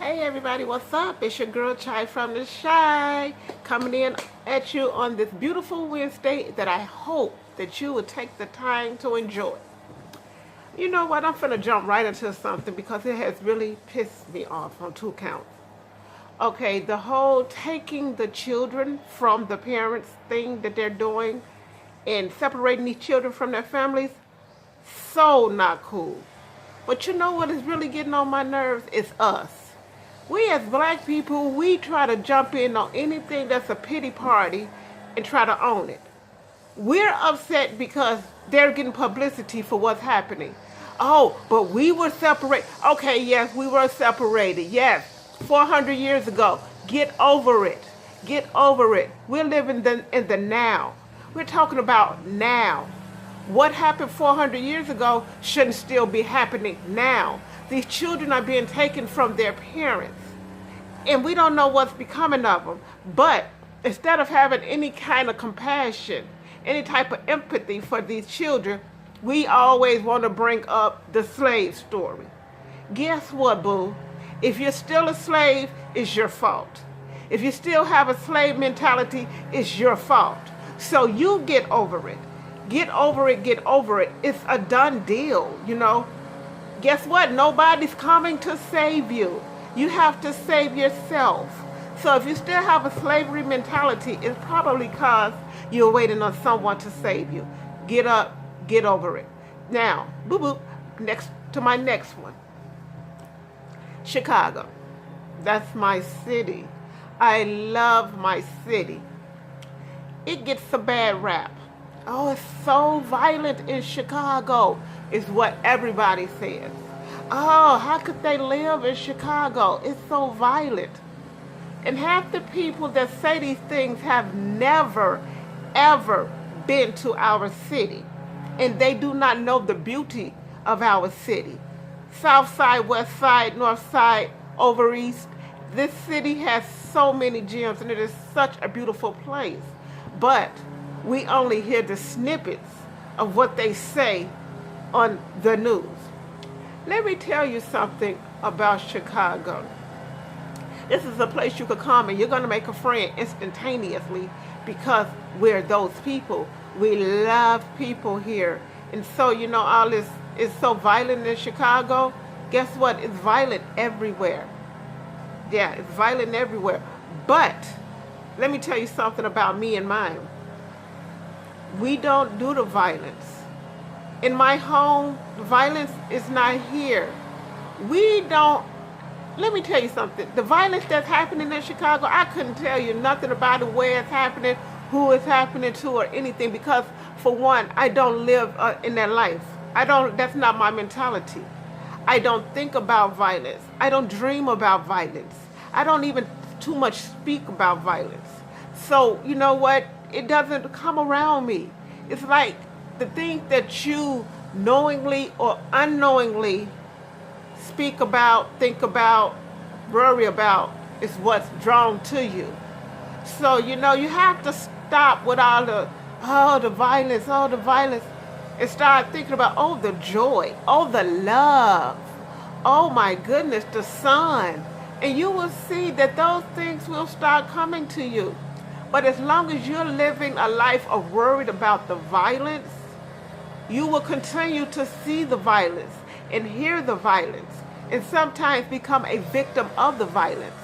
Hey everybody, what's up? It's your girl Chai from the Shy, coming in at you on this beautiful Wednesday that I hope that you will take the time to enjoy. You know what? I'm finna jump right into something because it has really pissed me off on two counts. Okay, the whole taking the children from the parents thing that they're doing and separating these children from their families, so not cool. But you know what is really getting on my nerves? It's us. We as black people, we try to jump in on anything that's a pity party and try to own it. We're upset because they're getting publicity for what's happening. Oh, but we were separated. Okay, yes, we were separated. Yes, 400 years ago. Get over it. Get over it. We're living in the now. We're talking about now. What happened 400 years ago shouldn't still be happening now. These children are being taken from their parents, and we don't know what's becoming of them. But instead of having any kind of compassion, any type of empathy for these children, we always want to bring up the slave story. Guess what, boo? If you're still a slave, it's your fault. If you still have a slave mentality, it's your fault. So you get over it. Get over it, get over it. It's a done deal, you know. Guess what? Nobody's coming to save you. You have to save yourself. So if you still have a slavery mentality, it's probably because you're waiting on someone to save you. Get up, get over it. Now, boo boo, next to my next one. Chicago. That's my city. I love my city. It gets a bad rap. Oh, it's so violent in Chicago, is what everybody says. Oh, how could they live in Chicago? It's so violent. And half the people that say these things have never, ever been to our city. And they do not know the beauty of our city. South side, west side, north side, over east. This city has so many gems and it is such a beautiful place. But we only hear the snippets of what they say on the news. Let me tell you something about Chicago. This is a place you could come and you're going to make a friend instantaneously because we're those people. We love people here. And so, you know, all this is so violent in Chicago. Guess what? It's violent everywhere. Yeah, it's violent everywhere. But let me tell you something about me and mine. We don't do the violence. In my home, violence is not here. We don't, let me tell you something. The violence that's happening in Chicago, I couldn't tell you nothing about it, where it's happening, who it's happening to, or anything, because for one, I don't live in that life. That's not my mentality. I don't think about violence. I don't dream about violence. I don't even too much speak about violence. So, you know what? It doesn't come around me. It's like the things that you knowingly or unknowingly speak about, think about, worry about is what's drawn to you. So, you know, you have to stop with all the violence, and start thinking about, oh, the joy, oh, the love, oh my goodness, the sun. And you will see that those things will start coming to you. But as long as you're living a life of worried about the violence, you will continue to see the violence and hear the violence and sometimes become a victim of the violence.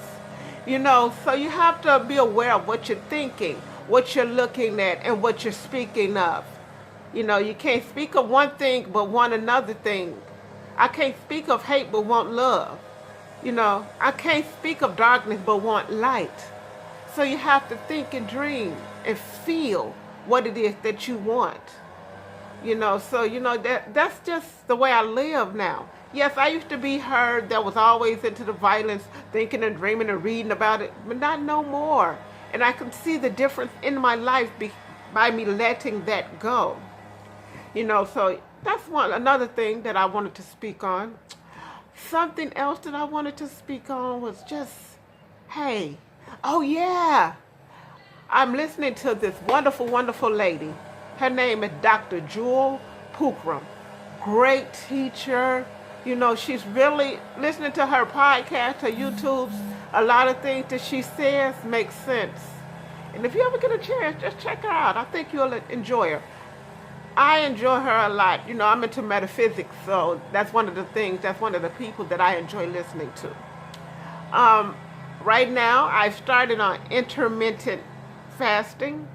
You know, so you have to be aware of what you're thinking, what you're looking at, and what you're speaking of. You know, you can't speak of one thing but want another thing. I can't speak of hate but want love. You know, I can't speak of darkness but want light. So you have to think and dream and feel what it is that you want. You know, so, you know, that's just the way I live now. Yes, I used to be her that was always into the violence, thinking and dreaming and reading about it, but not no more. And I can see the difference in my life by me letting that go. You know, so that's another thing that I wanted to speak on. Something else that I wanted to speak on was just, hey, oh yeah, I'm listening to this wonderful, wonderful lady. Her name is Dr. Jewel Pookrum. Great teacher, You know, she's really listening to her podcast, her YouTubes. A lot of things that she says make sense. And if you ever get a chance, just check her out. I think you'll enjoy her. I enjoy her a lot. You know, I'm into metaphysics, so that's one of the things, that's one of the people that I enjoy listening to. Um, right now, I've started on intermittent fasting.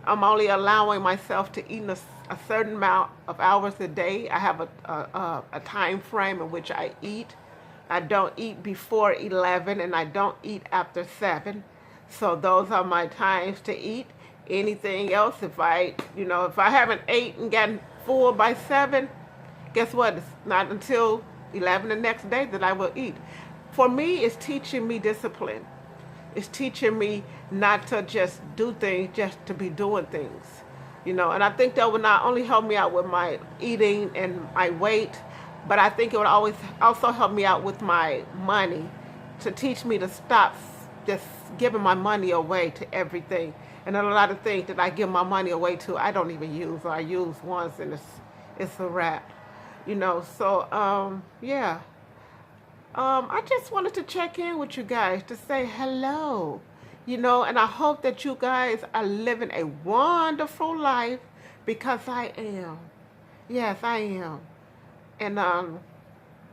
I'm only allowing myself to eat a certain amount of hours a day. I have a time frame in which I eat. I don't eat before 11 and I don't eat after 7. So those are my times to eat. Anything else, if I haven't ate and gotten full by 7, guess what? It's not until 11 the next day that I will eat. For me, it's teaching me discipline. It's teaching me not to just do things just to be doing things. You know, and I think that would not only help me out with my eating and my weight, but I think it would always also help me out with my money, to teach me to stop just giving my money away to everything. And then a lot of things that I give my money away to, I don't even use, or I use once and it's a wrap. You know, so yeah. I just wanted to check in with you guys to say hello. You know, and I hope that you guys are living a wonderful life, because I am. Yes, I am. And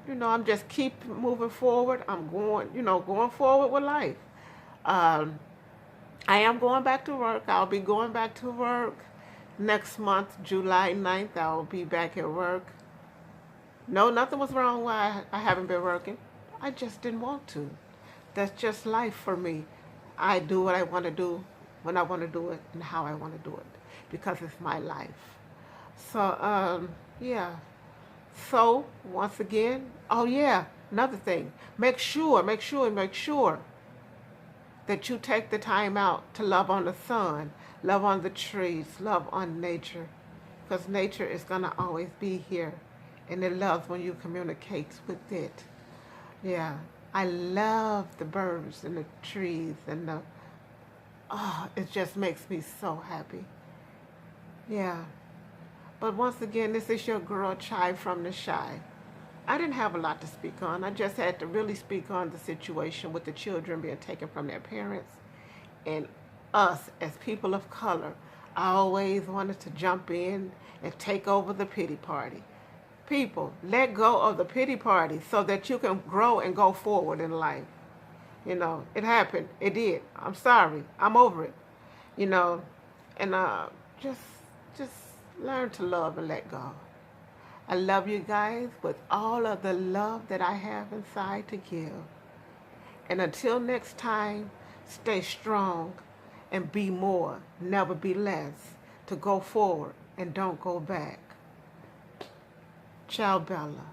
you know, I'm just keep moving forward. I'm going forward with life. Um, I am going back to work. I'll be going back to work next month, July 9th. I will be back at work. No, nothing was wrong why I haven't been working. I just didn't want to. That's just life for me. I do what I want to do, when I want to do it, and how I want to do it, because it's my life. So, yeah. So, once again, oh yeah, another thing. Make sure that you take the time out to love on the sun, love on the trees, love on nature, because nature is going to always be here, and it loves when you communicate with it. Yeah, I love the birds and the trees and it just makes me so happy. Yeah, but once again, this is your girl Chai from the Shy. I didn't have a lot to speak on. I just had to really speak on the situation with the children being taken from their parents, and us as people of color. I always wanted to jump in and take over the pity party. People, let go of the pity party so that you can grow and go forward in life. You know, it happened. It did. I'm sorry. I'm over it. You know, and just just learn to love and let go. I love you guys with all of the love that I have inside to give. And until next time, stay strong and be more, never be less, to go forward and don't go back. Ciao, Bella.